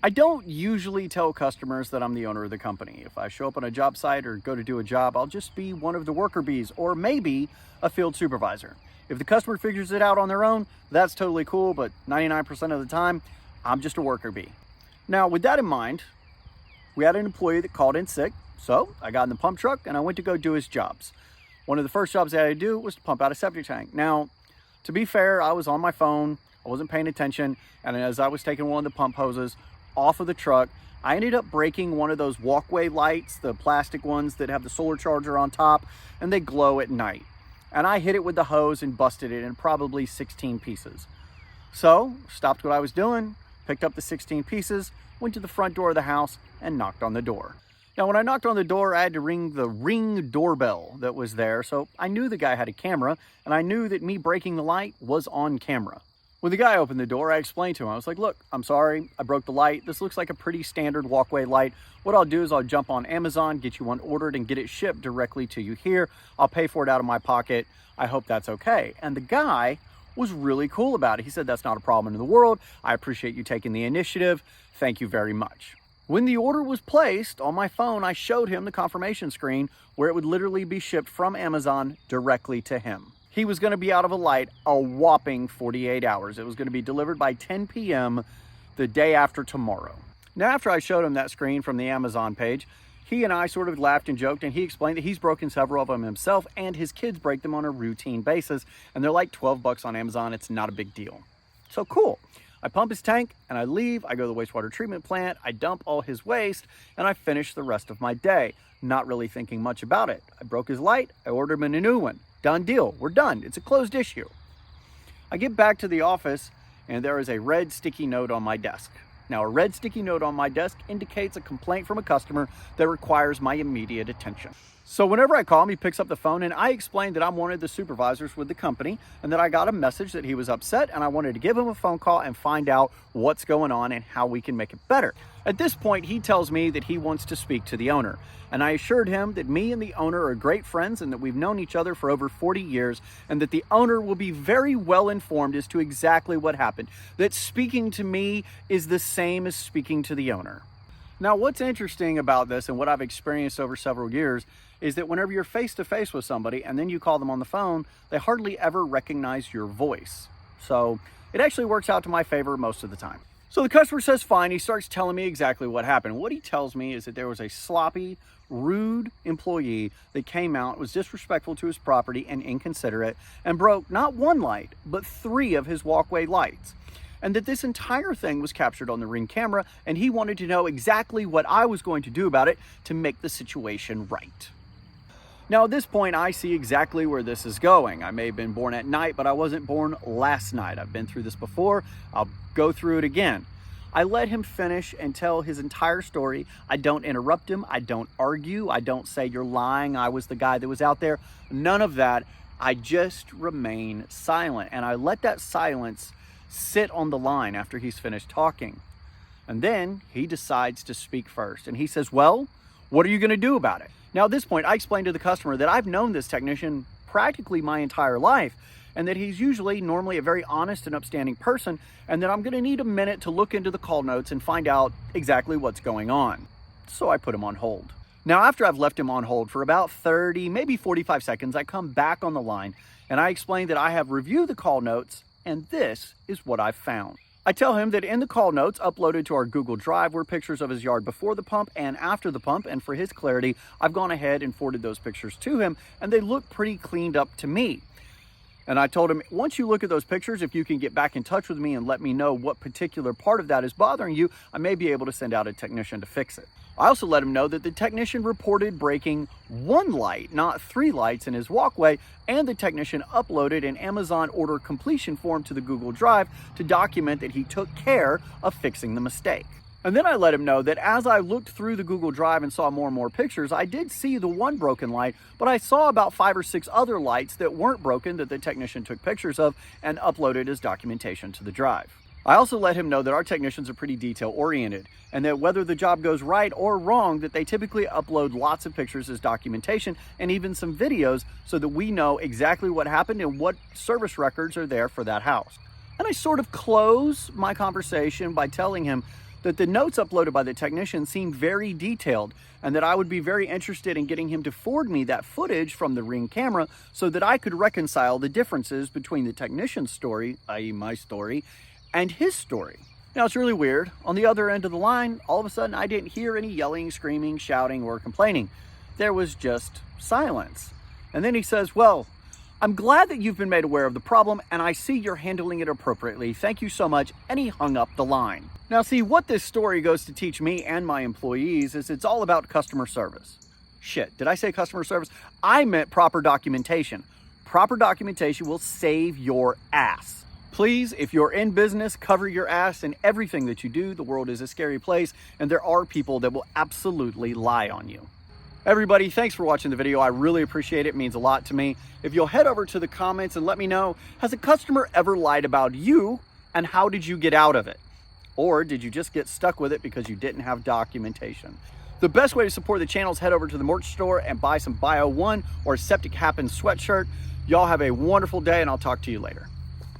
I don't usually tell customers that I'm the owner of the company. If I show up on a job site or go to do a job, I'll just be one of the worker bees or maybe a field supervisor. If the customer figures it out on their own, that's totally cool, but 99% of the time, I'm just a worker bee. Now, with that in mind, we had an employee that called in sick, so I got in the pump truck and I went to go do his jobs. One of the first jobs I had to do was to pump out a septic tank. Now, to be fair, I was on my phone, I wasn't paying attention, and as I was taking one of the pump hoses off of the truck, I ended up breaking one of those walkway lights, the plastic ones that have the solar charger on top, and they glow at night. And I hit it with the hose and busted it in probably 16 pieces. So, stopped what I was doing, picked up the 16 pieces, went to the front door of the house, and knocked on the door. Now, when I knocked on the door, I had to ring the Ring doorbell that was there, so I knew the guy had a camera, and I knew that me breaking the light was on camera. When the guy opened the door, I explained to him, I was like, look, I'm sorry, I broke the light. This looks like a pretty standard walkway light. What I'll do is I'll jump on Amazon, get you one ordered, and get it shipped directly to you here. I'll pay for it out of my pocket. I hope that's okay. And the guy was really cool about it. He said, that's not a problem in the world. I appreciate you taking the initiative. Thank you very much. When the order was placed on my phone, I showed him the confirmation screen where it would literally be shipped from Amazon directly to him. He was going to be out of a light a whopping 48 hours. It was going to be delivered by 10 p.m. the day after tomorrow. Now, after I showed him that screen from the Amazon page, he and I sort of laughed and joked, and he explained that he's broken several of them himself, and his kids break them on a routine basis, and they're like 12 bucks on Amazon. It's not a big deal. So cool. I pump his tank, and I leave. I go to the wastewater treatment plant. I dump all his waste, and I finish the rest of my day, not really thinking much about it. I broke his light. I ordered him a new one. Done deal. We're done. It's a closed issue. I get back to the office and there is a red sticky note on my desk. Now, a red sticky note on my desk indicates a complaint from a customer that requires my immediate attention. So whenever I call him, he picks up the phone and I explain that I'm one of the supervisors with the company and that I got a message that he was upset and I wanted to give him a phone call and find out what's going on and how we can make it better. At this point, he tells me that he wants to speak to the owner. And I assured him that me and the owner are great friends and that we've known each other for over 40 years and that the owner will be very well informed as to exactly what happened. That speaking to me is the same as speaking to the owner. Now, what's interesting about this and what I've experienced over several years is that whenever you're face to face with somebody and then you call them on the phone, they hardly ever recognize your voice. So it actually works out to my favor most of the time. So the customer says fine. He starts telling me exactly what happened. What he tells me is that there was a sloppy, rude employee that came out, was disrespectful to his property and inconsiderate, and broke not one light, but 3 of his walkway lights. And that this entire thing was captured on the Ring camera, and he wanted to know exactly what I was going to do about it to make the situation right. Now, at this point, I see exactly where this is going. I may have been born at night, but I wasn't born last night. I've been through this before. I'll go through it again. I let him finish and tell his entire story. I don't interrupt him. I don't argue. I don't say, you're lying, I was the guy that was out there. None of that. I just remain silent. And I let that silence sit on the line after he's finished talking. And then he decides to speak first. And he says, well, what are you going to do about it? Now, at this point, I explained to the customer that I've known this technician practically my entire life, and that he's usually normally a very honest and upstanding person, and that I'm going to need a minute to look into the call notes and find out exactly what's going on. So I put him on hold. Now, after I've left him on hold for about 30, maybe 45 seconds, I come back on the line, and I explain that I have reviewed the call notes, and this is what I've found. I tell him that in the call notes uploaded to our Google Drive were pictures of his yard before the pump and after the pump, and for his clarity, I've gone ahead and forwarded those pictures to him, and they look pretty cleaned up to me. And I told him, once you look at those pictures, if you can get back in touch with me and let me know what particular part of that is bothering you, I may be able to send out a technician to fix it. I also let him know that the technician reported breaking 1 light, not 3 lights in his walkway, and the technician uploaded an Amazon order completion form to the Google Drive to document that he took care of fixing the mistake. And then I let him know that as I looked through the Google Drive and saw more and more pictures, I did see the 1 broken light, but I saw about 5 or 6 other lights that weren't broken that the technician took pictures of and uploaded as documentation to the drive. I also let him know that our technicians are pretty detail oriented and that whether the job goes right or wrong, that they typically upload lots of pictures as documentation and even some videos so that we know exactly what happened and what service records are there for that house. And I sort of close my conversation by telling him that the notes uploaded by the technician seemed very detailed and that I would be very interested in getting him to forward me that footage from the Ring camera so that I could reconcile the differences between the technician's story, i.e. my story, and his story. Now, it's really weird. On the other end of the line, all of a sudden, I didn't hear any yelling, screaming, shouting, or complaining. There was just silence. And then he says, well, I'm glad that you've been made aware of the problem, and I see you're handling it appropriately. Thank you so much. And he hung up the line. Now, see, what this story goes to teach me and my employees is it's all about customer service. Shit, did I say customer service? I meant proper documentation. Proper documentation will save your ass. Please, if you're in business, cover your ass in everything that you do. The world is a scary place, and there are people that will absolutely lie on you. Everybody, thanks for watching the video. I really appreciate it. It means a lot to me. If you'll head over to the comments and let me know, has a customer ever lied about you, and how did you get out of it? Or did you just get stuck with it because you didn't have documentation? The best way to support the channel is head over to the merch store and buy some BioOne or Septic Happens sweatshirt. Y'all have a wonderful day, and I'll talk to you later.